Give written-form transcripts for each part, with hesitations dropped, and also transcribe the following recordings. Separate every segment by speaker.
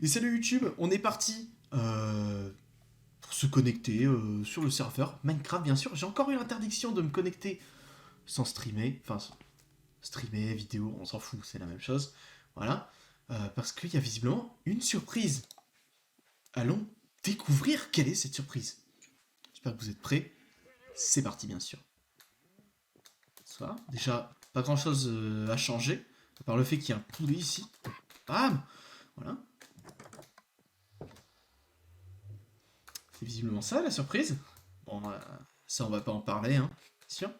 Speaker 1: Et salut YouTube, on est parti pour se connecter sur le serveur Minecraft bien sûr. J'ai encore eu l'interdiction de me connecter sans streamer, enfin streamer, vidéo, on s'en fout, c'est la même chose. Voilà, parce qu'il y a visiblement une surprise. Allons découvrir quelle est cette surprise. J'espère que vous êtes prêts. C'est parti bien sûr. Bonsoir. Déjà, pas grand chose à changer, à part le fait qu'il y a un poulet ici. Bam. Voilà. C'est visiblement ça la surprise. Bon, ça on va pas en parler, hein, sûr.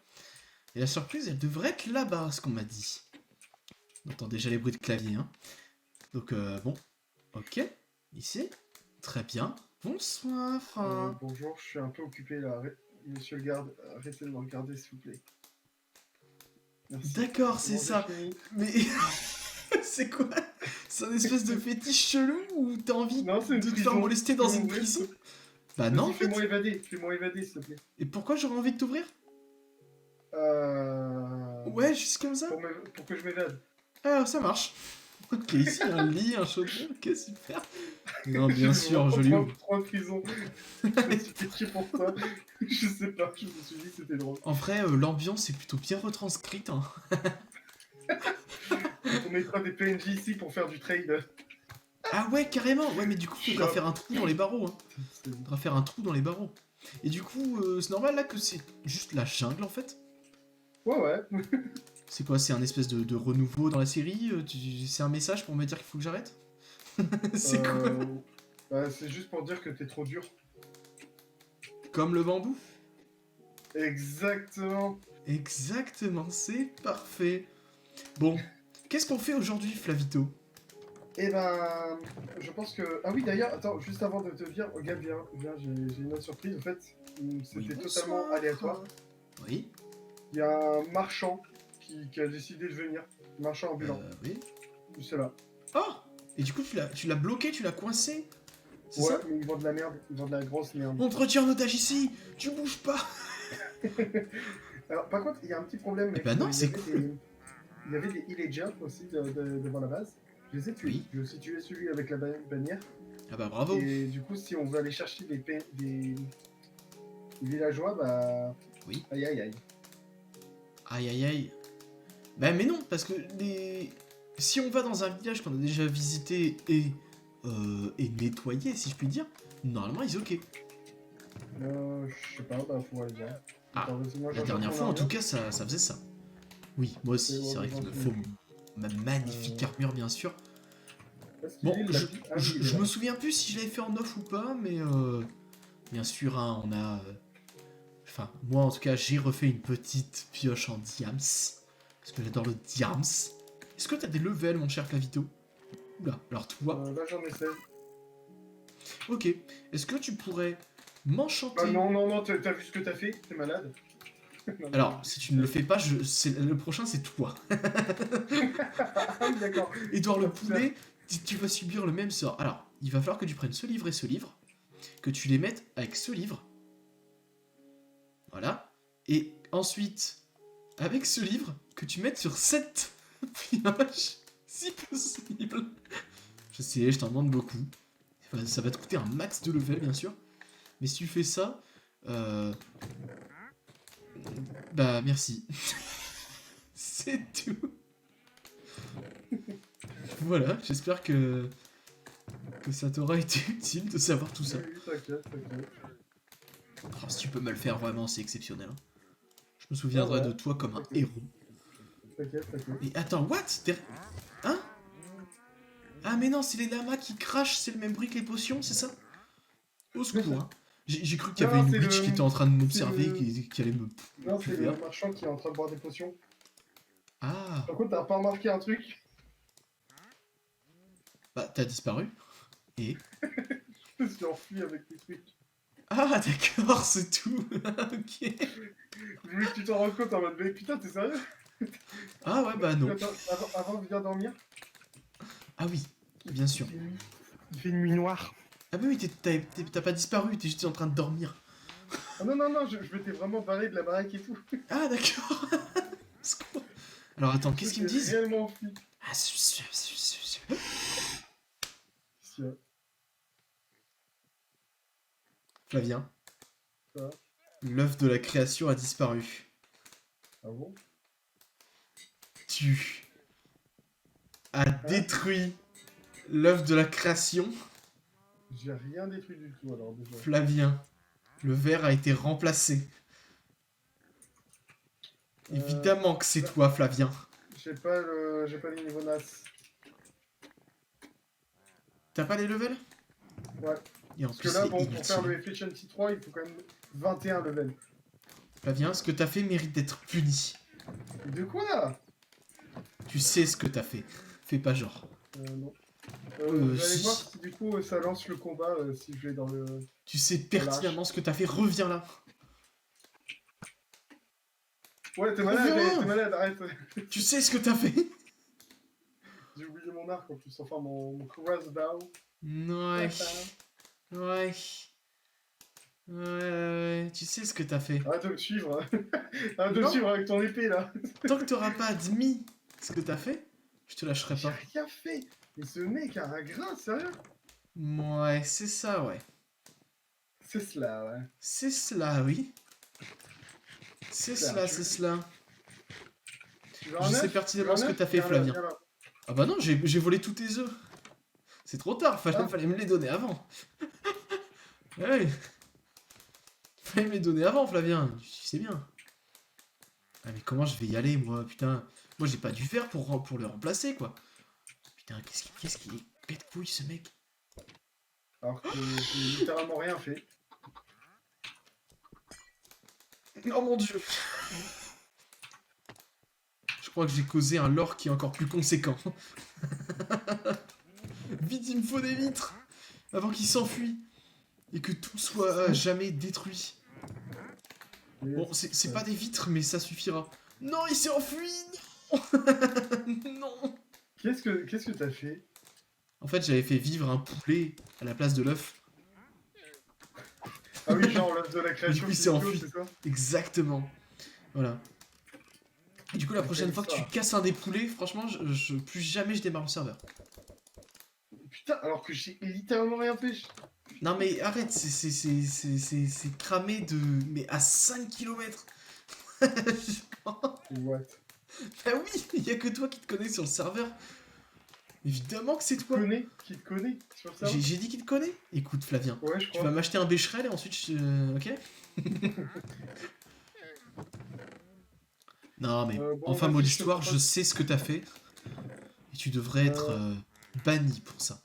Speaker 1: Et la surprise, elle devrait être là-bas, ce qu'on m'a dit. On entend déjà les bruits de clavier, hein. Donc bon, ok, ici, très bien. Bonsoir.
Speaker 2: Bonjour, je suis un peu occupé là. Monsieur le garde, arrêtez de me regarder s'il vous plaît. Merci.
Speaker 1: D'accord, c'est
Speaker 2: Comment
Speaker 1: ça.
Speaker 2: j'ai fini
Speaker 1: Mais c'est quoi? C'est un espèce de fétiche chelou ou t'as envie
Speaker 2: Non, c'est une
Speaker 1: de te faire
Speaker 2: prison.
Speaker 1: molester
Speaker 2: Tu peux
Speaker 1: dans une
Speaker 2: m'ouvrir,
Speaker 1: prison?
Speaker 2: s'il te plaît.
Speaker 1: Bah non, en
Speaker 2: Vas-y,
Speaker 1: fait.
Speaker 2: fais-moi évader, s'il te plaît.
Speaker 1: Et pourquoi j'aurais envie de t'ouvrir? Ouais, juste comme ça?
Speaker 2: Pour que je m'évade.
Speaker 1: Ah, ça marche. Ok, ici, un lit, un chaudron, ok, super. Non, bien
Speaker 2: J'ai
Speaker 1: sûr,
Speaker 2: vraiment
Speaker 1: je lui ouvre.
Speaker 2: trop de prison. Je me suis pitié pour ça. Je sais pas, je me suis dit que c'était drôle.
Speaker 1: En vrai, l'ambiance est plutôt bien retranscrite, hein.
Speaker 2: On mettra des PNJ ici pour faire du trade.
Speaker 1: Ah ouais, carrément. Ouais, mais du coup, faudra
Speaker 2: Shop.
Speaker 1: faire un trou dans les barreaux, hein. Faudra faire un trou dans les barreaux. Et du coup, c'est normal là que c'est juste la jungle en fait.
Speaker 2: Ouais.
Speaker 1: C'est quoi? C'est un espèce de renouveau dans la série? C'est un message pour me dire qu'il faut que j'arrête? C'est quoi?
Speaker 2: Bah, c'est juste pour dire que t'es trop dur.
Speaker 1: Comme le bambou?
Speaker 2: Exactement.
Speaker 1: Exactement, c'est parfait. Bon, qu'est-ce qu'on fait aujourd'hui, Flavito?
Speaker 2: Eh ben, je pense que... Ah oui, d'ailleurs, attends, juste avant de te dire, oh, Gab, viens, j'ai une autre surprise, en fait. C'était totalement
Speaker 1: bonsoir.
Speaker 2: aléatoire.
Speaker 1: Oui,
Speaker 2: Il y a un marchand qui a décidé de venir. Marchand ambulant.
Speaker 1: oui.
Speaker 2: C'est là.
Speaker 1: Oh! Et du coup, tu l'as bloqué, tu l'as coincé? C'est
Speaker 2: Ouais,
Speaker 1: ça?
Speaker 2: mais il vend de la merde. Il vend de la grosse merde.
Speaker 1: On te retient en otage ici! Tu bouges pas!
Speaker 2: Alors, par contre, il y a un petit problème,
Speaker 1: Eh
Speaker 2: mec.
Speaker 1: ben non, c'est cool!
Speaker 2: Il y avait des villagers aussi devant la base. Je les ai tués.
Speaker 1: Oui.
Speaker 2: J'ai aussi tué celui avec la bannière.
Speaker 1: Ah bah bravo!
Speaker 2: Et du coup, si on veut aller chercher des villageois, bah...
Speaker 1: Oui.
Speaker 2: Aïe aïe aïe.
Speaker 1: Aïe aïe aïe. Bah mais non, parce que si on va dans un village qu'on a déjà visité et nettoyé, si je puis dire, normalement ils sont ok.
Speaker 2: Je sais pas, bah faut aller voir.
Speaker 1: Ah,
Speaker 2: Attends, vas-y,
Speaker 1: la dernière fois en tout cas ça faisait ça. Oui, moi aussi, c'est vrai qu'il me faut ma magnifique armure bien sûr. Bon, je me souviens plus si je l'avais fait en off ou pas, mais bien sûr, hein, on a... Enfin, moi en tout cas, j'ai refait une petite pioche en diams. Parce que j'adore le diams. Est-ce que t'as des levels, mon cher Clavito? Oula, alors toi...
Speaker 2: Là j'en ai 16.
Speaker 1: Ok, est-ce que tu pourrais m'enchanter...
Speaker 2: Ah non, t'as vu ce que t'as fait? T'es malade? Non,
Speaker 1: Alors, si tu ne le fais pas, le prochain c'est toi.
Speaker 2: Ah oui, d'accord.
Speaker 1: Edouard le poulet, tu vas subir le même sort. Alors, il va falloir que tu prennes ce livre et ce livre, que tu les mettes avec ce livre. Voilà. Et ensuite, avec ce livre, que tu mettes sur cette pioche, si possible. Je sais, je t'en demande beaucoup. Ça va te coûter un max de level, bien sûr. Mais si tu fais ça, bah merci. C'est tout. Voilà, j'espère que ça t'aura été utile de savoir tout ça.
Speaker 2: Oui, t'inquiète.
Speaker 1: Alors, si tu peux me le faire, vraiment, c'est exceptionnel. Hein. Je me souviendrai de toi comme un héros.
Speaker 2: T'inquiète.
Speaker 1: Mais attends, what? Hein? Ah mais non, c'est les lamas qui crachent, c'est le même bruit que les potions, c'est ça? Au secours, hein. J'ai cru qu'il y avait une witch qui était en train de m'observer, qui allait me...
Speaker 2: Non, c'est le marchand qui est en train de boire des potions.
Speaker 1: Ah.
Speaker 2: Par contre, t'as pas remarqué un truc?
Speaker 1: Bah, t'as disparu. Et...
Speaker 2: Je me suis enfui avec tes trucs.
Speaker 1: Ah, d'accord, c'est tout. Ok.
Speaker 2: Je voulais que tu t'en rendes compte en mode, mais putain, t'es sérieux?
Speaker 1: Ah ouais, bah non.
Speaker 2: Attends, avant de venir dormir.
Speaker 1: Ah oui, bien sûr.
Speaker 2: Il fait une nuit noire.
Speaker 1: Ah bah oui, t'as pas disparu, t'es juste en train de dormir.
Speaker 2: Oh non, je m'étais vraiment barré de la baraque et tout.
Speaker 1: Ah d'accord. Alors attends, qu'est-ce qu'ils me disent?
Speaker 2: Réellement enfui.
Speaker 1: Ah,
Speaker 2: ici. Hein.
Speaker 1: Flavien,
Speaker 2: Ça.
Speaker 1: l'œuf de la création a disparu.
Speaker 2: Ah bon?
Speaker 1: Tu as détruit l'œuf de la création.
Speaker 2: J'ai rien détruit du tout alors déjà.
Speaker 1: Flavien, le verre a été remplacé. Évidemment que c'est toi, Flavien.
Speaker 2: J'ai pas les niveaux NAS.
Speaker 1: T'as pas les levels?
Speaker 2: Ouais.
Speaker 1: Et en
Speaker 2: Parce que
Speaker 1: plus,
Speaker 2: là,
Speaker 1: c'est
Speaker 2: bon, pour faire le
Speaker 1: inutile.
Speaker 2: Efficiency 3, il faut quand même 21 levels.
Speaker 1: Flavien, ce que t'as fait mérite d'être puni.
Speaker 2: De quoi?
Speaker 1: Tu sais ce que t'as fait. Fais pas genre.
Speaker 2: Non. Vous allez
Speaker 1: Si.
Speaker 2: voir si du coup ça lance le combat si je vais dans le...
Speaker 1: Tu sais pertinemment ce que t'as fait. Reviens là.
Speaker 2: Ouais, t'es
Speaker 1: Reviens.
Speaker 2: malade, arrête.
Speaker 1: Tu sais ce que t'as fait.
Speaker 2: J'ai oublié mon arc en plus, enfin mon crossbow.
Speaker 1: Ouais. Ouais. Ouais. Tu sais ce que t'as fait.
Speaker 2: Arrête de me suivre. Arrête de me
Speaker 1: Non.
Speaker 2: suivre avec ton épée là.
Speaker 1: Tant que t'auras pas admis ce que t'as fait, je te lâcherai
Speaker 2: J'ai
Speaker 1: pas.
Speaker 2: rien fait. Mais ce mec a un grain, sérieux?
Speaker 1: Ouais, c'est ça, ouais.
Speaker 2: C'est cela, ouais.
Speaker 1: C'est cela, oui. C'est cela, c'est cela.
Speaker 2: Tu veux un
Speaker 1: Je sais
Speaker 2: œuf?
Speaker 1: pertinemment
Speaker 2: Tu
Speaker 1: ce
Speaker 2: veux
Speaker 1: que
Speaker 2: un
Speaker 1: t'as
Speaker 2: œuf?
Speaker 1: fait,
Speaker 2: Viens là,
Speaker 1: Flavien.
Speaker 2: viens là.
Speaker 1: Ah bah non, j'ai volé tous tes œufs. C'est trop tard, fallait me les donner avant. Ouais. Fallait me les donner avant, Flavien. Tu sais bien. Ah mais comment je vais y aller, moi, putain. Moi, j'ai pas dû faire pour le remplacer, quoi. Putain, qu'est-ce qu'il est bête couille, ce mec.
Speaker 2: Alors que j'ai littéralement rien fait.
Speaker 1: Oh mon dieu. Je crois que j'ai causé un lore qui est encore plus conséquent. Vite, il me faut des vitres avant qu'il s'enfuit et que tout soit à jamais détruit. Bon, c'est pas des vitres, mais ça suffira. Non, il s'est enfui. Non. Non.
Speaker 2: Qu'est-ce que t'as fait?
Speaker 1: En fait, j'avais fait vivre un poulet à la place de l'œuf.
Speaker 2: Ah oui, genre l'œuf de la
Speaker 1: Du
Speaker 2: création.
Speaker 1: coup, il s'est enfui.
Speaker 2: C'est ça?
Speaker 1: Exactement. Voilà. Et du coup, la prochaine fois que tu casses un des poulets, franchement, plus jamais je démarre le serveur.
Speaker 2: Putain, alors que j'ai littéralement rien fait.
Speaker 1: Non mais arrête, c'est cramé de... Mais à 5 km.
Speaker 2: What?
Speaker 1: Bah oui, il y a que toi qui te connais sur le serveur. Évidemment que c'est toi.
Speaker 2: Qui te connaît sur ça?
Speaker 1: J'ai dit qu'il te connaît. Écoute Flavien,
Speaker 2: Ouais, je
Speaker 1: tu
Speaker 2: crois.
Speaker 1: vas m'acheter un bécherel et ensuite ok. Non mais,
Speaker 2: Bon,
Speaker 1: enfin
Speaker 2: vas-y,
Speaker 1: mot
Speaker 2: je te
Speaker 1: d'histoire,
Speaker 2: propose-
Speaker 1: je sais ce que t'as fait. Et tu devrais être banni pour ça.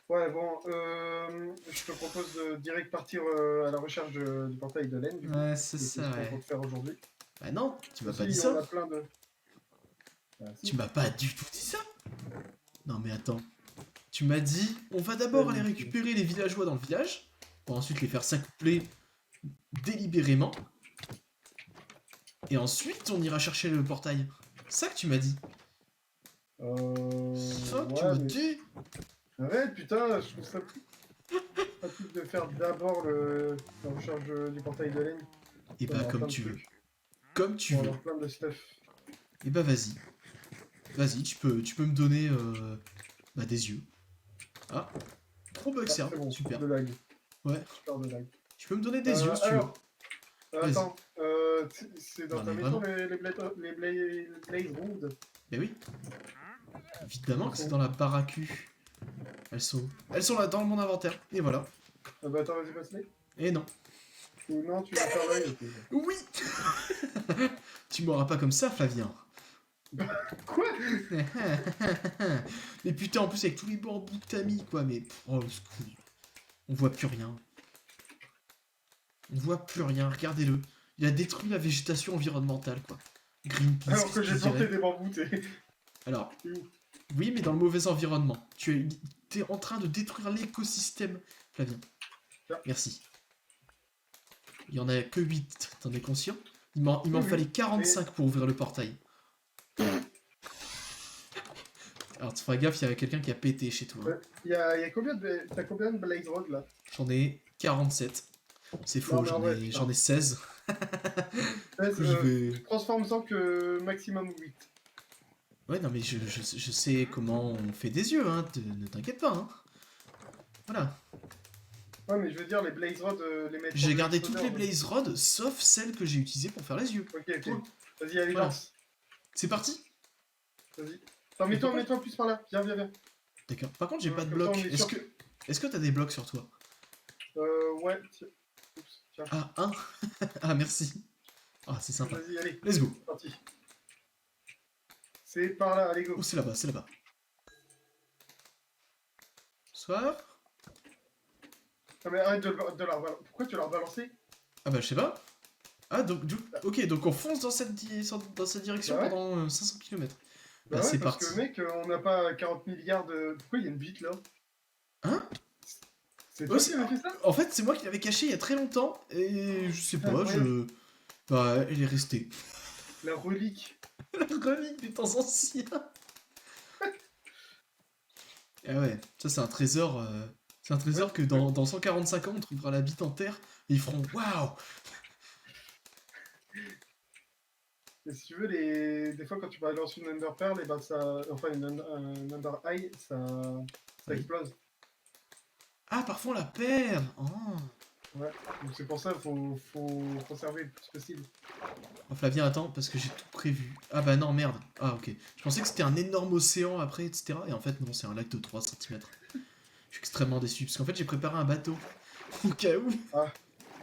Speaker 2: Ouais, bon, je te propose de direct partir à la recherche du portail de laine. Du coup,
Speaker 1: Ouais, c'est
Speaker 2: ce
Speaker 1: ça,
Speaker 2: qu'on
Speaker 1: ouais.
Speaker 2: compte faire aujourd'hui.
Speaker 1: Bah non, tu m'as pas
Speaker 2: Si,
Speaker 1: dit
Speaker 2: on
Speaker 1: ça.
Speaker 2: a plein de... Ah, si.
Speaker 1: Tu m'as pas du tout dit ça. Non mais attends. Tu m'as dit, on va d'abord aller récupérer les villageois dans le village, pour ensuite les faire s'accoupler délibérément. Et ensuite, on ira chercher le portail. C'est ça que tu m'as dit. Ça que tu m'as
Speaker 2: Ouais, mais...
Speaker 1: dit.
Speaker 2: Arrête, putain, je trouve ça pratique de faire d'abord la recherche du portail de laine.
Speaker 1: Et bah comme tu veux. Comme tu
Speaker 2: On va
Speaker 1: veux.
Speaker 2: avoir plein de stuff.
Speaker 1: Et bah vas-y. Vas-y, tu peux me donner bah, des yeux. Ah, trop bug
Speaker 2: Ah, c'est bon,
Speaker 1: super.
Speaker 2: de lag.
Speaker 1: Ouais.
Speaker 2: Super de lag.
Speaker 1: Tu peux me donner des yeux si tu veux.
Speaker 2: Alors, attends, c'est dans
Speaker 1: Non,
Speaker 2: ta
Speaker 1: mais
Speaker 2: maison
Speaker 1: vraiment.
Speaker 2: les Blaze Road?
Speaker 1: Mais oui. Évidemment que c'est dans la baraque. Elles sont là dans mon inventaire. Et voilà.
Speaker 2: Ah bah attends, vas-y, passe-les.
Speaker 1: Et non.
Speaker 2: Ou non, tu vas faire l'œil. Ok.
Speaker 1: Oui. Tu m'auras pas comme ça, Flavien.
Speaker 2: Quoi?
Speaker 1: Mais putain, en plus avec tous les bambous que t'as mis, quoi. Mais oh, au secours. On voit plus rien. On voit plus rien. Regardez-le. Il a détruit la végétation environnementale, quoi. Greenpeace.
Speaker 2: Alors que
Speaker 1: qu'est-ce
Speaker 2: j'ai
Speaker 1: qu'il
Speaker 2: planté
Speaker 1: dirait
Speaker 2: des bambous, t'es...
Speaker 1: Alors,
Speaker 2: T'es où?
Speaker 1: oui, mais dans le mauvais environnement. Tu es en train de détruire l'écosystème, Flavien.
Speaker 2: Ah.
Speaker 1: Merci. Il y en a que 8, t'en es conscient? Il m'en
Speaker 2: Oui,
Speaker 1: fallait 45 pour ouvrir le portail. Alors tu feras gaffe, il y avait quelqu'un qui a pété chez toi.
Speaker 2: Ouais. Y a combien de... T'as combien de Blaze Road, là?
Speaker 1: J'en ai 47. C'est faux,
Speaker 2: Non, mais en vrai,
Speaker 1: j'en ai 16.
Speaker 2: Ouais,
Speaker 1: Je vais...
Speaker 2: transforme-en que maximum 8.
Speaker 1: Ouais, non mais je sais comment on fait des yeux, hein. Ne t'inquiète pas, hein. Voilà.
Speaker 2: Ouais, mais je veux dire, les Blaze Rods, les mettre
Speaker 1: J'ai
Speaker 2: en
Speaker 1: gardé toutes les
Speaker 2: exploseur.
Speaker 1: Blaze Rods, sauf celles que j'ai utilisées pour faire les yeux.
Speaker 2: Ok, ok.
Speaker 1: Cool.
Speaker 2: Vas-y, allez,
Speaker 1: Voilà.
Speaker 2: lance.
Speaker 1: C'est parti.
Speaker 2: Vas-y. Attends,
Speaker 1: Mais par contre-
Speaker 2: mets-toi plus par là. Viens, viens, viens.
Speaker 1: D'accord. Par contre, j'ai pas de
Speaker 2: Comme ça,
Speaker 1: blocs.
Speaker 2: on est sûr.
Speaker 1: Est-ce que t'as des blocs sur toi?
Speaker 2: Ouais. Tiens. Oups, tiens.
Speaker 1: Ah, un. Ah, merci. Ah, c'est sympa.
Speaker 2: Vas-y, allez.
Speaker 1: Let's go.
Speaker 2: C'est parti. C'est par là, allez, go.
Speaker 1: Oh, c'est là-bas, c'est là-bas. Soir.
Speaker 2: Ah, mais arrête de la rebalancer. Pourquoi tu l'as rebalancé?
Speaker 1: Ah bah, je sais pas. Ah, donc, ok, donc on fonce dans cette, dans cette direction
Speaker 2: Bah ouais.
Speaker 1: pendant 500 km.
Speaker 2: Bah
Speaker 1: Bah,
Speaker 2: ouais,
Speaker 1: c'est
Speaker 2: parce
Speaker 1: parti.
Speaker 2: que mec, on n'a pas 40 milliards de... Pourquoi il y a une bite là?
Speaker 1: Hein?
Speaker 2: C'est
Speaker 1: Oh,
Speaker 2: toi qui avais fait ça?
Speaker 1: en fait, c'est moi qui l'avais caché il y a très longtemps, et je sais pas,
Speaker 2: Incroyable.
Speaker 1: Bah, elle est restée.
Speaker 2: La relique.
Speaker 1: La relique des temps anciens. Ah ouais, ça c'est un trésor. C'est un trésor que dans 145 ans, on trouvera la bite en terre, et ils feront waouh!
Speaker 2: Et si tu veux, des fois quand tu balances une Under Pearl, et ben ça... Enfin, un Under Eye, ça
Speaker 1: Oui.
Speaker 2: explose.
Speaker 1: Ah, parfois on la perd! Oh.
Speaker 2: Ouais, donc c'est pour ça qu'il faut conserver le plus possible.
Speaker 1: Oh, Flavien, attends, parce que j'ai tout prévu. Ah bah non, merde. Ah, ok. Je pensais que c'était un énorme océan après, etc. Et en fait, non, c'est un lac de 3 cm. Je suis extrêmement déçu, parce qu'en fait, j'ai préparé un bateau. Au cas où.
Speaker 2: Ah,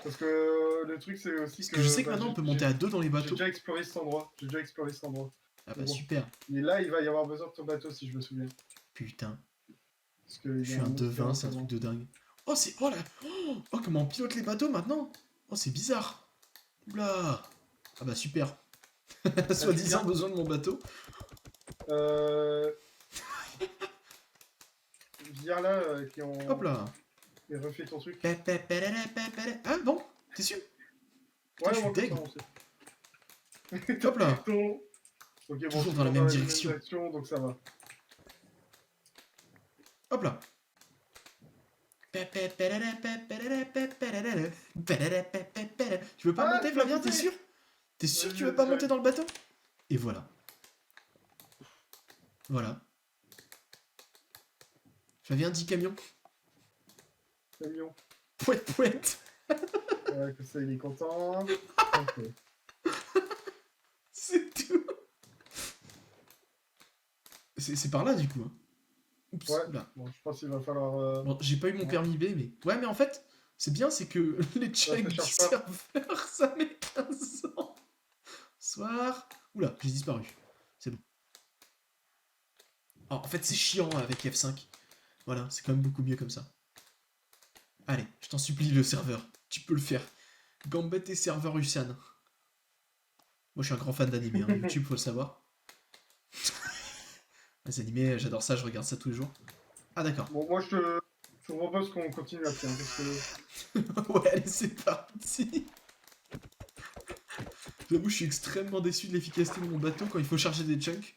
Speaker 2: parce que le truc c'est aussi
Speaker 1: Parce
Speaker 2: que...
Speaker 1: que je sais que
Speaker 2: bah,
Speaker 1: maintenant, on peut monter à deux dans les
Speaker 2: j'ai
Speaker 1: bateaux.
Speaker 2: déjà exploré cet endroit. J'ai déjà exploré cet endroit.
Speaker 1: Ah
Speaker 2: Mais
Speaker 1: bah
Speaker 2: bon.
Speaker 1: super.
Speaker 2: Et là, il va y avoir besoin de ton bateau, si je me souviens.
Speaker 1: Putain.
Speaker 2: Parce que
Speaker 1: Je suis un devin, c'est un truc de dingue. Oh, c'est... Oh là. Oh, comment on pilote les bateaux maintenant? Oh, c'est bizarre. Oula. Ah bah super. Soi-disant besoin de mon bateau.
Speaker 2: Euh... Viens là, et puis on...
Speaker 1: Hop là.
Speaker 2: Et refais ton truc.
Speaker 1: Ah bon? T'es sûr? Putain,
Speaker 2: Ouais,
Speaker 1: je suis
Speaker 2: moi comme
Speaker 1: deg.
Speaker 2: ça, on sait.
Speaker 1: Hop là.
Speaker 2: Ton... Ok, bon,
Speaker 1: Toujours
Speaker 2: c'est
Speaker 1: dans la même
Speaker 2: même
Speaker 1: direction.
Speaker 2: donc ça va.
Speaker 1: Hop là. Tu veux pas
Speaker 2: Ah,
Speaker 1: monter,
Speaker 2: tu l'as
Speaker 1: Flavien? T'es
Speaker 2: poussé.
Speaker 1: sûr? T'es sûr que tu veux
Speaker 2: Vas-y,
Speaker 1: pas
Speaker 2: vas-y,
Speaker 1: monter dans le bateau? Et voilà. Voilà. Flavien dit camion.
Speaker 2: c'est mignon.
Speaker 1: Pouette, pouette.
Speaker 2: Ouais, que ça, il est content. Ok.
Speaker 1: C'est tout. C'est par là, du coup. Hein. Oups,
Speaker 2: Ouais.
Speaker 1: là.
Speaker 2: Bon, je pense qu'il va falloir...
Speaker 1: Bon, j'ai pas eu mon
Speaker 2: ouais.
Speaker 1: permis B, mais... Ouais, mais en fait, c'est bien, c'est que les checks
Speaker 2: ça
Speaker 1: du
Speaker 2: cherche pas.
Speaker 1: serveur, ça met 15 ans. Soir... Oula, j'ai disparu. C'est bon. Oh, en fait, c'est chiant avec F5. Voilà, c'est quand même beaucoup mieux comme ça. Allez, je t'en supplie, le serveur. Tu peux le faire. Gambit et serveur Usan. Moi, je suis un grand fan d'animé, hein. YouTube, faut le savoir. Les animés, j'adore ça, je regarde ça tous les jours. Ah, d'accord.
Speaker 2: Bon, moi, je te propose qu'on continue là-dessus, hein, parce que...
Speaker 1: Ouais, allez, c'est parti. J'avoue, je suis extrêmement déçu de l'efficacité de mon bateau quand il faut charger des chunks.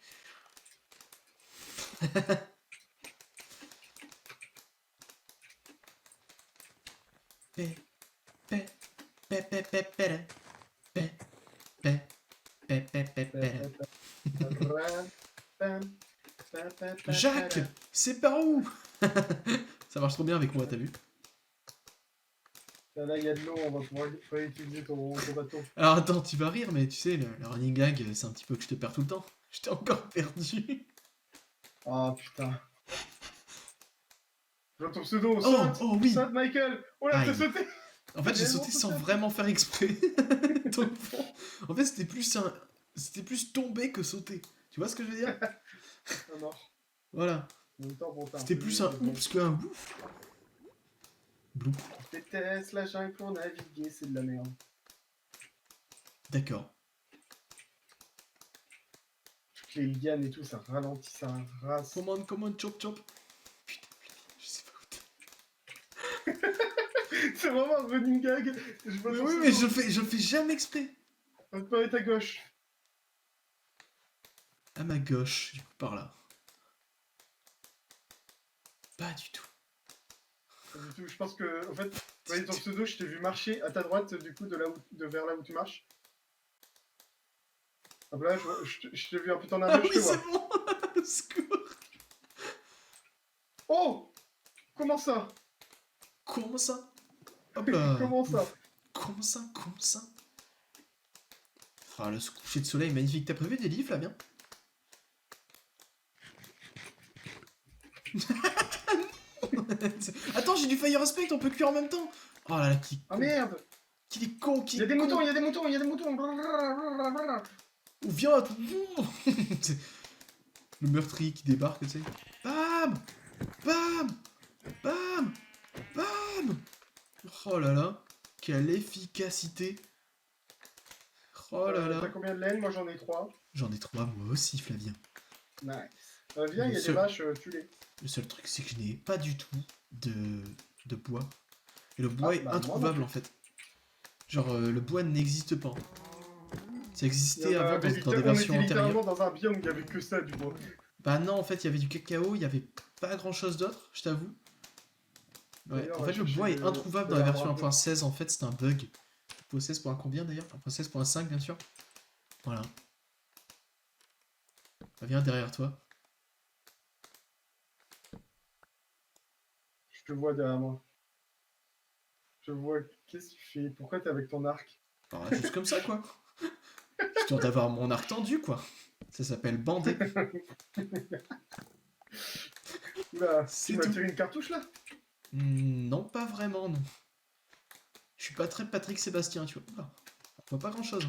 Speaker 1: Jacques, c'est par où? Ça marche trop bien avec moi, t'as vu?
Speaker 2: Là, il y a de l'eau, on va pouvoir utiliser ton bateau.
Speaker 1: Alors attends, tu vas rire, mais tu sais, le running gag, c'est un petit peu que je te perds tout le temps. Je t'ai encore perdu.
Speaker 2: Ah, putain. Je vois ton pseudo,
Speaker 1: Oh,
Speaker 2: saute,
Speaker 1: oh oui.
Speaker 2: saute, Michael. Oh là, t'as
Speaker 1: Aïe.
Speaker 2: sauté.
Speaker 1: En fait, j'ai
Speaker 2: Réellement
Speaker 1: sauté sans
Speaker 2: sauté.
Speaker 1: vraiment faire exprès. Donc, bon, en fait, c'était plus tomber que sauter. Tu vois ce que je veux dire?
Speaker 2: Ça marche.
Speaker 1: Voilà.
Speaker 2: En même temps, bon, t'as
Speaker 1: C'était
Speaker 2: peu
Speaker 1: plus
Speaker 2: de-
Speaker 1: un oups qu'un ouf. Blou.
Speaker 2: Je déteste la jungle pour naviguer, c'est de la merde.
Speaker 1: D'accord.
Speaker 2: Toutes les lianes et tout, ça ralentit, ça rase.
Speaker 1: Commande, chop, chop. Putain, je sais pas où t'es.
Speaker 2: C'est vraiment un running gag. Je vois
Speaker 1: Mais
Speaker 2: ton
Speaker 1: oui, mais
Speaker 2: pseudo.
Speaker 1: je le fais jamais exprès.
Speaker 2: On va te parler à ta gauche.
Speaker 1: À ma gauche, du coup, par là. Pas du tout.
Speaker 2: Pas du tout. Je pense que, en fait, tu voyais ton pseudo, je t'ai vu marcher à ta droite, du coup, vers là où tu marches. Hop là, je t'ai vu un peu t'en
Speaker 1: Ah
Speaker 2: arrière,
Speaker 1: oui,
Speaker 2: je te
Speaker 1: c'est
Speaker 2: vois.
Speaker 1: bon. Au secours.
Speaker 2: Oh! Comment ça?
Speaker 1: Comment ça? Hop là.
Speaker 2: Comment ça?
Speaker 1: Pouf. Comment ça? Comment ça? Ah, le coucher de soleil magnifique. T'as prévu des lits, Flavien? Attends, j'ai du fire respect, on peut cuire en même temps. Oh là là,
Speaker 2: Ah merde!
Speaker 1: qu'il est con,
Speaker 2: Il y a des moutons, il y a des moutons, il y a des moutons!
Speaker 1: Ou viens. Le meurtrier qui débarque, tu sais. Bam! Bam! Bam! Bam! Oh là là, quelle efficacité! Oh là
Speaker 2: T'as
Speaker 1: là.
Speaker 2: combien de laine? Moi j'en ai 3.
Speaker 1: J'en ai 3 moi aussi, Flavien.
Speaker 2: Nice. Viens, il y a des vaches, tue-les.
Speaker 1: Le seul truc, c'est que je n'ai pas du tout de bois. Et le bois
Speaker 2: Ah,
Speaker 1: est
Speaker 2: bah, moi non
Speaker 1: introuvable
Speaker 2: plus.
Speaker 1: en fait. Genre, le bois n'existe pas. Ça existait
Speaker 2: Il y en
Speaker 1: avant
Speaker 2: avait
Speaker 1: dans des
Speaker 2: on
Speaker 1: versions
Speaker 2: était
Speaker 1: antérieures.
Speaker 2: littéralement dans un biome où il y avait que ça du bois.
Speaker 1: Bah non, en fait, il y avait du cacao, il y avait pas grand chose d'autre, je t'avoue. Ouais,
Speaker 2: D'ailleurs,
Speaker 1: en
Speaker 2: on
Speaker 1: fait,
Speaker 2: va
Speaker 1: le bois
Speaker 2: chercher
Speaker 1: est introuvable
Speaker 2: de
Speaker 1: dans la
Speaker 2: l'arbre
Speaker 1: version
Speaker 2: à bois.
Speaker 1: 1.16, en fait, c'est un bug. 1.16 combien d'ailleurs? 1.16.5, bien sûr. Voilà. Ça vient derrière toi.
Speaker 2: Je te vois derrière moi. Je vois. Qu'est-ce que tu fais? Pourquoi t'es avec ton arc?
Speaker 1: Alors, juste comme ça, quoi. Histoire d'avoir mon arc tendu, quoi. Ça s'appelle bander.
Speaker 2: Oula,
Speaker 1: C'est
Speaker 2: tu m'as
Speaker 1: tout.
Speaker 2: tiré une cartouche là?
Speaker 1: Non, pas vraiment, non. Je suis pas très Patrick Sébastien, tu vois. Oula, on voit pas grand chose.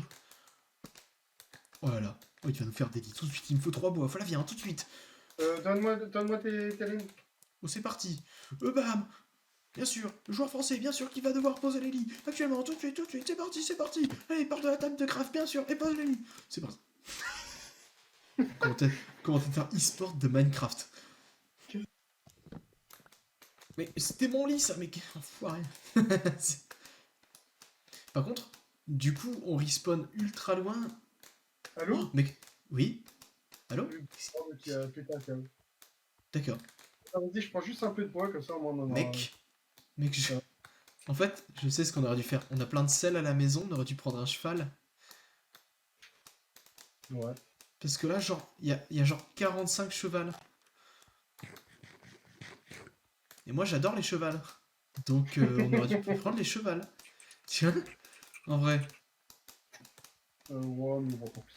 Speaker 1: Oh là là. Oh, il va nous faire des lits tout de suite. Il me faut 3 bois. Flavien, tout de suite.
Speaker 2: Donne-moi tes laines.
Speaker 1: Oh, c'est parti. Bam. Bien sûr, le joueur français, bien sûr, qui va devoir poser les lits. Actuellement, tout de suite, c'est parti, c'est parti. Allez, part de la table de craft, bien sûr, et pose les lits. C'est parti. Commentateur e-sport de Minecraft. Mais c'était mon lit, ça, mec. Enfoiré. Par contre, du coup, on respawn ultra loin.
Speaker 2: Allô?
Speaker 1: Oh, mec, oui? Allô?
Speaker 2: Oh, mais tu as pété un câble.
Speaker 1: D'accord.
Speaker 2: Ah, vas-y, je prends juste un peu de bois, comme ça au moins on en aura.
Speaker 1: Mec, en fait, je sais ce qu'on aurait dû faire. On a plein de sel à la maison, on aurait dû prendre un cheval.
Speaker 2: Ouais.
Speaker 1: Parce que là, genre, il y a genre 45 chevals. Et moi, j'adore les chevals. Donc, on aurait dû prendre les chevals. Tiens, en vrai.
Speaker 2: Ouais, mais bon, tant pis.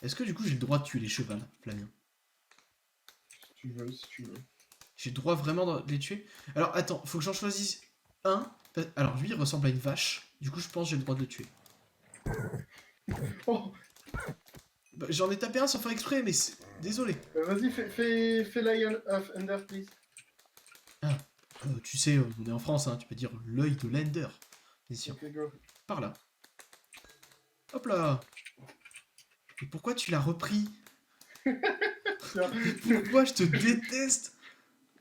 Speaker 1: Est-ce que du coup, j'ai le droit de tuer les chevals, Flavien?
Speaker 2: Si tu veux, si tu veux.
Speaker 1: J'ai le droit vraiment de les tuer? Alors, attends, faut que j'en choisisse un. Alors, lui, il ressemble à une vache. Du coup, je pense que j'ai le droit de le tuer.
Speaker 2: Oh,
Speaker 1: Bah, j'en ai tapé un sans faire exprès, mais désolé.
Speaker 2: vas-y, fais l'Eye of Ender, please.
Speaker 1: Ah, tu sais, on est en France, hein, tu peux dire l'œil de l'Ender. Bien sûr.
Speaker 2: Ok, go.
Speaker 1: Par là. Hop là. Et pourquoi tu l'as repris?
Speaker 2: Tiens.
Speaker 1: Pourquoi je te déteste?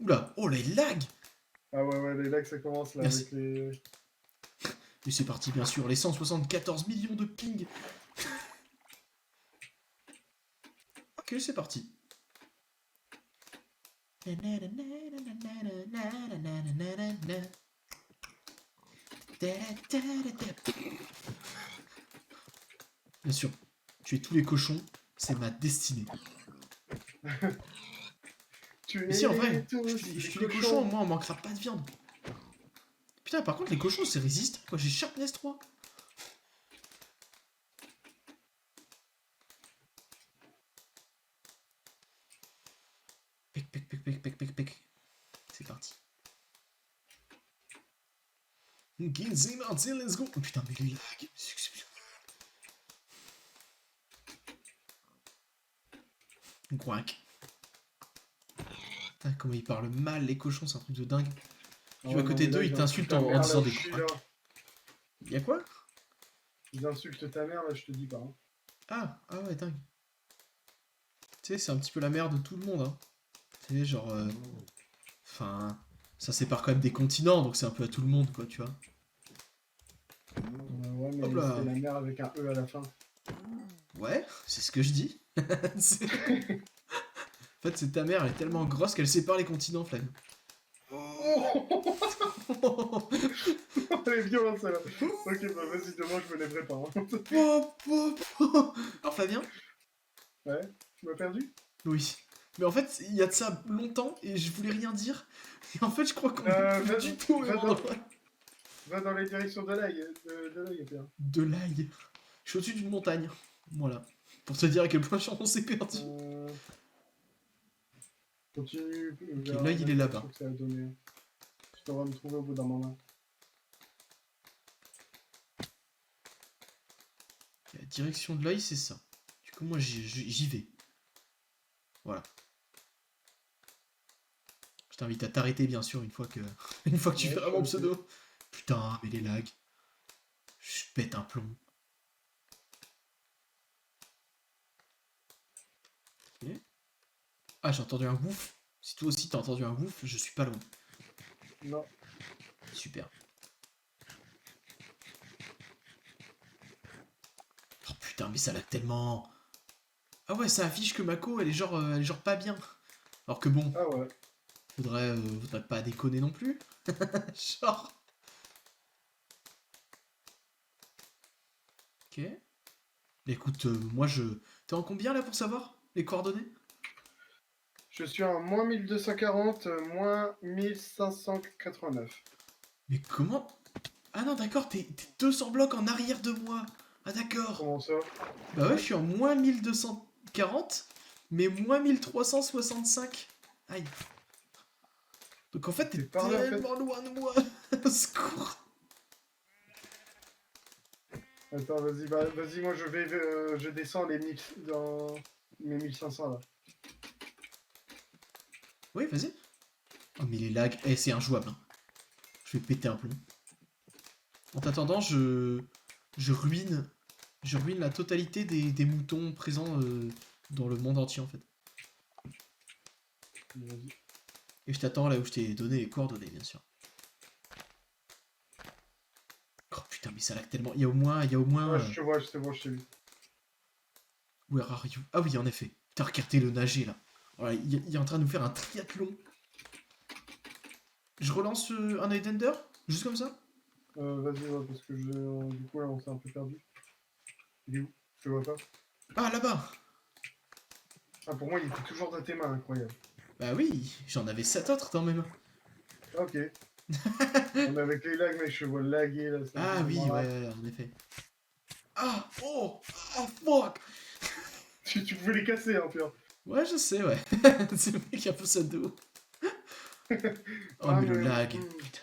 Speaker 1: Oula, oh là, il lag.
Speaker 2: Ah ouais, les lags ça commence là
Speaker 1: Merci.
Speaker 2: avec les.
Speaker 1: Et c'est parti, bien sûr, les 174 millions de ping. Ok, c'est parti. Bien sûr, tuer tous les cochons, c'est ma destinée.
Speaker 2: Tu
Speaker 1: Mais si, en vrai,
Speaker 2: tous
Speaker 1: je tue les cochons, au moins on manquera pas de viande. Putain, par contre, les cochons, c'est résistant. Quoi, j'ai Sharpness 3. Pec. C'est parti. Gizzy Martin, let's go. Oh putain, mais le lag, c'est exceptionnel. Gouac. Putain, comment ils parlent mal, les cochons, c'est un truc de dingue. Tu vas à côté d'eux, ils t'insultent en disant des coups. Y'a quoi?
Speaker 2: Ils insultent ta mère, là, je te dis pas. Hein.
Speaker 1: Ah ouais, dingue. Tu sais, c'est un petit peu la merde de tout le monde, hein. Tu sais, genre... Enfin... Ça sépare quand même des continents, donc c'est un peu à tout le monde, quoi, tu vois.
Speaker 2: Ouais, mais
Speaker 1: Hop là.
Speaker 2: c'est la mère avec un E à la fin.
Speaker 1: Ouais, c'est ce que je dis. En fait, c'est ta mère, elle est tellement grosse qu'elle sépare les continents, Flavien.
Speaker 2: Oh elle est violente, celle-là. Ok, bah vas-y, demain, je me lèverai pas. Hein.
Speaker 1: Alors, Flavien?
Speaker 2: Ouais, tu m'as perdu?
Speaker 1: Oui. Mais en fait, il y a de ça longtemps et je voulais rien dire. Et en fait, je crois qu'on
Speaker 2: Va,
Speaker 1: est plus du tout au même
Speaker 2: va dans,
Speaker 1: endroit.
Speaker 2: va dans les directions de l'œil, de l'œil, Pierre.
Speaker 1: De l'ail. Je suis au-dessus d'une montagne. Voilà. Pour te dire à quel point on s'est perdu.
Speaker 2: Continue
Speaker 1: Ok,
Speaker 2: vers
Speaker 1: l'œil, il est
Speaker 2: la
Speaker 1: là-bas.
Speaker 2: direction que ça a donné. Tu devras me trouver au bout d'un moment.
Speaker 1: La direction de l'œil, c'est ça. Du coup, moi, j'y vais. Voilà. Je t'invite à t'arrêter, bien sûr, une fois que, une fois que tu
Speaker 2: Ouais,
Speaker 1: verras
Speaker 2: je
Speaker 1: mon
Speaker 2: suis
Speaker 1: pseudo. Putain, mais les lags. Je pète un plomb. Ok. Ah, j'ai entendu un ouf. Si toi aussi t'as entendu un ouf, je suis pas loin.
Speaker 2: Non.
Speaker 1: Super. Oh putain, mais ça lag tellement. Ah ouais, ça affiche que Mako, elle est genre pas bien. Alors que bon,
Speaker 2: Ah ouais.
Speaker 1: faudrait pas déconner non plus. Genre. Ok. Écoute, moi je. T'es en combien là pour savoir les coordonnées?
Speaker 2: Je suis en moins 1240, moins 1589.
Speaker 1: Mais comment? Ah non, d'accord, t'es 200 blocs en arrière de moi. Ah d'accord.
Speaker 2: Comment ça?
Speaker 1: Bah ouais, je suis en moins 1240, mais moins 1365. Aïe. Donc en fait, t'es
Speaker 2: T'es parlé en fait?
Speaker 1: tellement loin de moi. Au secours.
Speaker 2: Attends, vas-y, vas-y, moi je descends les 1000 dans mes 1500 là.
Speaker 1: Oui, vas-y. Oh, mais les lags, eh, c'est injouable. Hein. Je vais péter un plomb. En t'attendant, je ruine la totalité des moutons présents dans le monde entier en fait.
Speaker 2: Vas-y.
Speaker 1: Et je t'attends là où je t'ai donné les coordonnées, bien sûr. Oh putain, mais ça lag tellement. Il y a au moins.
Speaker 2: Ouais, je te vois, je te vois, je t'ai vu.
Speaker 1: Where are you? Ah oui, en effet. T'as regardé le nager là. Voilà, il est en train de nous faire un triathlon. Je relance un Highlander, juste comme ça.
Speaker 2: Vas-y, ouais, parce que du coup là on s'est un peu perdu. Il est où? Je le vois pas.
Speaker 1: Ah là-bas.
Speaker 2: Ah, pour moi il était toujours dans tes mains, incroyable.
Speaker 1: Bah oui, j'en avais 7 autres dans mes mains.
Speaker 2: Ok. On est avec les lags, mec, je vois laguer là, c'est un
Speaker 1: Ah
Speaker 2: truc de
Speaker 1: oui,
Speaker 2: malade.
Speaker 1: ouais, en effet. Ah, oh, ah fuck.
Speaker 2: Tu pouvais les casser, hein, Pierre.
Speaker 1: Ouais, je sais, ouais. C'est le mec qui a un peu ça de haut. Oh,
Speaker 2: Ah,
Speaker 1: mais le
Speaker 2: mais.
Speaker 1: lag.
Speaker 2: hmm.
Speaker 1: Putain.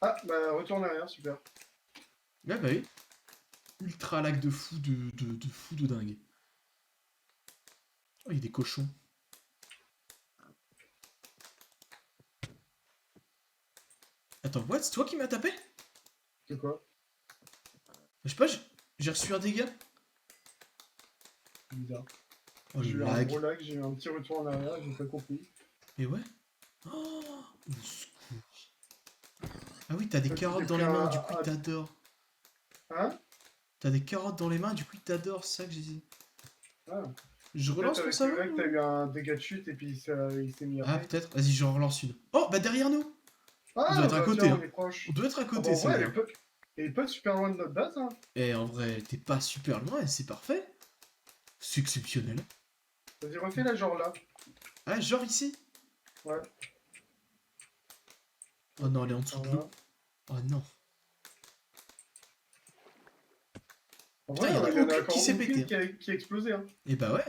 Speaker 2: Ah, bah retourne arrière, super.
Speaker 1: Ouais, bah oui. Ultra lag de fou, de fou de dingue. Oh, il y a des cochons. Attends, what? C'est toi qui m'as tapé?
Speaker 2: C'est quoi?
Speaker 1: Je sais pas, j'ai reçu un dégât.
Speaker 2: Bizarre.
Speaker 1: Oh,
Speaker 2: J'ai
Speaker 1: le
Speaker 2: eu un
Speaker 1: lag.
Speaker 2: gros lag, j'ai eu un petit retour en arrière, j'ai pas compris.
Speaker 1: Et ouais. Oh, au secours. Ah oui, t'as des
Speaker 2: Toi, tu t'es
Speaker 1: carottes dans
Speaker 2: pris
Speaker 1: les mains,
Speaker 2: un.
Speaker 1: du coup, il t'adore.
Speaker 2: Hein?
Speaker 1: T'as des carottes dans les mains, du coup, il t'adore, c'est ça que j'ai dit.
Speaker 2: Ah.
Speaker 1: Je
Speaker 2: Peut-être
Speaker 1: relance mon
Speaker 2: avec le
Speaker 1: savoir
Speaker 2: lag, t'as eu un dégât de chute et puis il s'est mis
Speaker 1: Ah,
Speaker 2: après.
Speaker 1: peut-être. Vas-y, j'en relance une. Oh, bah derrière nous. On doit
Speaker 2: Ah,
Speaker 1: être à
Speaker 2: bah
Speaker 1: côté,
Speaker 2: tiens,
Speaker 1: hein.
Speaker 2: on est
Speaker 1: On
Speaker 2: proche.
Speaker 1: doit être à
Speaker 2: Ah, bah
Speaker 1: côté,
Speaker 2: en
Speaker 1: ça
Speaker 2: vrai,
Speaker 1: veut dire.
Speaker 2: elle est pas super loin de notre base, hein.
Speaker 1: Et en vrai, t'es pas super loin et c'est parfait. C'est exceptionnel.
Speaker 2: Vas-y, refais la genre là.
Speaker 1: Ah, genre ici.
Speaker 2: Ouais.
Speaker 1: Oh non, elle est en dessous de
Speaker 2: Voilà.
Speaker 1: l'eau. Oh non.
Speaker 2: En
Speaker 1: Putain,
Speaker 2: vrai,
Speaker 1: il y en a
Speaker 2: il y en a
Speaker 1: aucune qui
Speaker 2: encore
Speaker 1: s'est
Speaker 2: aucune
Speaker 1: pété. Hein.
Speaker 2: qui a explosé, hein.
Speaker 1: Et bah ouais.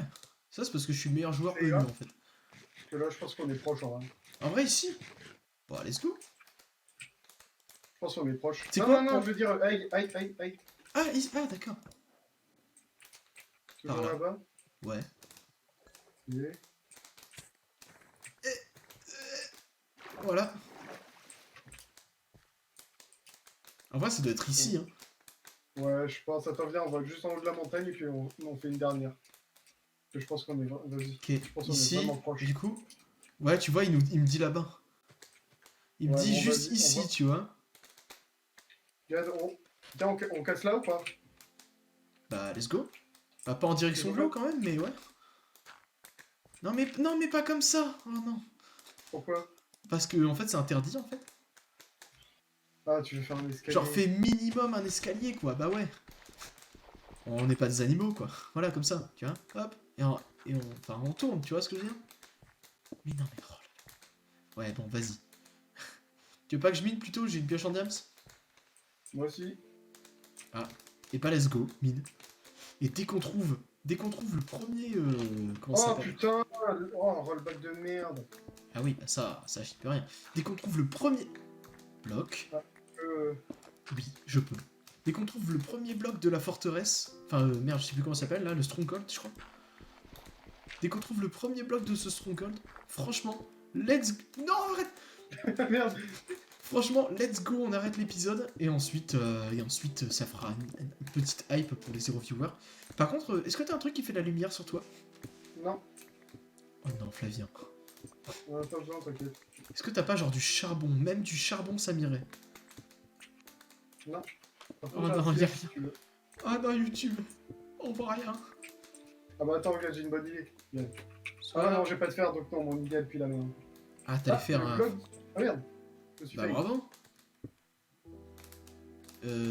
Speaker 1: Ça, c'est parce que je suis le meilleur joueur
Speaker 2: Ça ira.
Speaker 1: EMU en fait.
Speaker 2: Parce que là, je pense qu'on est proche, en vrai.
Speaker 1: En vrai, ici. Bon, let's go.
Speaker 2: Je pense qu'on est proche.
Speaker 1: C'est
Speaker 2: Non,
Speaker 1: quoi?
Speaker 2: non, non, je veux dire, aïe, aïe, aïe, aïe.
Speaker 1: Ah, ah d'accord. Par
Speaker 2: Toujours
Speaker 1: là.
Speaker 2: là-bas.
Speaker 1: Ouais.
Speaker 2: Ok.
Speaker 1: Voilà. En vrai, ça doit être ici. Hein.
Speaker 2: Ouais, je pense. Attends, viens, on va juste en haut de la montagne et puis on fait une dernière. Parce que je pense qu'on est. Vas-y.
Speaker 1: Ok.
Speaker 2: Je pense qu'on est
Speaker 1: Ici.
Speaker 2: vraiment proche.
Speaker 1: Du coup. Ouais, tu vois, il me dit là-bas. Il me
Speaker 2: Ouais,
Speaker 1: dit
Speaker 2: bon,
Speaker 1: juste
Speaker 2: vas-y, on
Speaker 1: ici,
Speaker 2: va.
Speaker 1: tu vois.
Speaker 2: Regarde, tiens, on casse là ou pas?
Speaker 1: Bah, let's go. Bah, pas en direction de l'eau quand même, mais ouais. Non, mais pas comme ça. Oh non.
Speaker 2: Pourquoi?
Speaker 1: Parce que, en fait, c'est interdit, en fait.
Speaker 2: Ah, tu veux faire un escalier?
Speaker 1: Genre, fais minimum un escalier, quoi. Bah ouais. On n'est pas des animaux, quoi. Voilà, comme ça, tu vois. Hop. et on tourne, tu vois ce que je veux dire? Mais non, mais oh là là. Ouais, bon, vas-y. Tu veux pas que je mine plutôt? J'ai une pioche en diams.
Speaker 2: Moi aussi.
Speaker 1: Ah, et pas let's go, mine. Et dès qu'on trouve le premier... comment ça
Speaker 2: Oh
Speaker 1: s'appelle?
Speaker 2: putain, oh, rollback de merde.
Speaker 1: Ah oui, bah ça j'y peux rien. Dès qu'on trouve le premier bloc...
Speaker 2: Euh,
Speaker 1: Oui, je peux. Dès qu'on trouve le premier bloc de la forteresse... Enfin, merde, je sais plus comment ça s'appelle, là, le stronghold, je crois. Dès qu'on trouve le premier bloc de ce stronghold, franchement, let's... Non, arrête!
Speaker 2: merde.
Speaker 1: Franchement, let's go, on arrête l'épisode, et ensuite, ça fera une petite hype pour les 0 viewers. Par contre, est-ce que t'as un truc qui fait de la lumière sur toi?
Speaker 2: Non.
Speaker 1: Oh non, Flavien.
Speaker 2: On a pas besoin, t'inquiète.
Speaker 1: Est-ce que t'as pas genre du charbon? Même du charbon, ça m'irait.
Speaker 2: Non. Par
Speaker 1: Oh
Speaker 2: contre,
Speaker 1: non,
Speaker 2: j'ai
Speaker 1: y'a
Speaker 2: un si
Speaker 1: rien.
Speaker 2: tu veux.
Speaker 1: Ah non, YouTube, on voit rien.
Speaker 2: Ah bah attends, regarde, j'ai une bonne idée. Viens. Ah
Speaker 1: Voilà.
Speaker 2: non, j'ai pas de fer, donc non, mon idée depuis la main.
Speaker 1: Ah, t'allais faire
Speaker 2: le
Speaker 1: un...
Speaker 2: bloc. Ah merde. Je me suis
Speaker 1: Bah
Speaker 2: failli.
Speaker 1: bravo.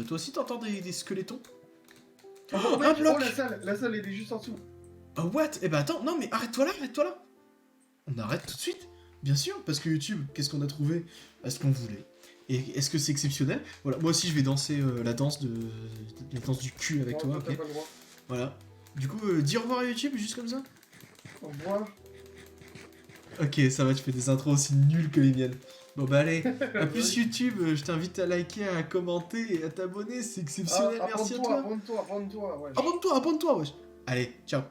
Speaker 1: Toi aussi t'entends des squelettons?
Speaker 2: Oh,
Speaker 1: Oh,
Speaker 2: mec,
Speaker 1: un bloc!
Speaker 2: oh, la salle, elle est juste en dessous.
Speaker 1: Oh what? Eh bah attends, non mais arrête-toi là, arrête-toi là! On arrête tout de suite? Bien sûr, parce que YouTube, qu'est-ce qu'on a trouvé? À ce qu'on voulait. Et est-ce que c'est exceptionnel? Voilà, moi aussi je vais danser la danse la danse du cul avec
Speaker 2: Non,
Speaker 1: toi,
Speaker 2: t'as
Speaker 1: ok?
Speaker 2: pas le droit.
Speaker 1: Voilà. Du coup, dis au revoir à YouTube, juste comme ça?
Speaker 2: Au revoir.
Speaker 1: Ok, ça va, tu fais des intros aussi nulles que les miennes. Bon bah allez, à plus
Speaker 2: Oui.
Speaker 1: YouTube, je t'invite à liker, à commenter et à t'abonner, c'est exceptionnel, merci à toi.
Speaker 2: Abonne-toi, ouais.
Speaker 1: Abonne-toi, wesh. Allez, ciao.